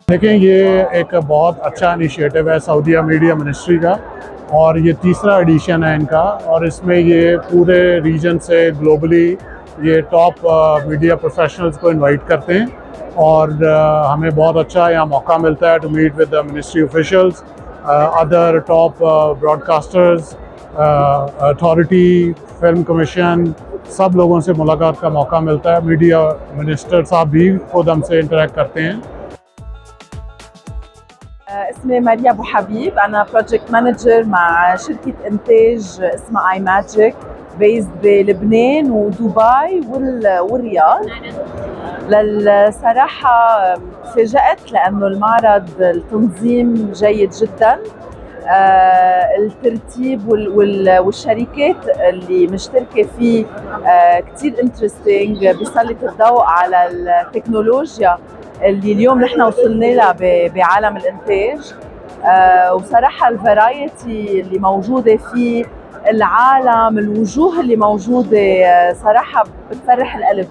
देखें, ये एक बहुत अच्छा इनिशिएटिव है सऊदीया मीडिया मिनिस्ट्री का, और ये तीसरा एडिशन है इनका। और इसमें ये पूरे रीजन से ग्लोबली ये टॉप मीडिया प्रोफेशनल्स को इनवाइट करते हैं, और हमें बहुत अच्छा यहाँ मौका मिलता है to meet with the ministry officials, other top broadcasters, authority, film commission, सब लोगों से मुलाकात का मौका मिलता है। मीडिया मिनिस्टर साहब भी खुद हमसे इंटरेक्ट करते हैं। اسمي ماريا ابو حبيب، انا بروجكت مانجر مع شركه انتاج اسمها اي ماجيك بيزد بلبنان ودبي والرياض. للصراحه تفاجأت لانه المعرض التنظيم جيد جدا، الترتيب والشركات اللي مشتركه فيه كتير انترستينج، بيسلط الضوء على التكنولوجيا اللي اليوم نحن وصلنا لها بعالم الانتاج. وصراحه الفرايتي اللي موجوده فيه، العالم، الوجوه اللي موجوده، صراحه بتفرح القلب.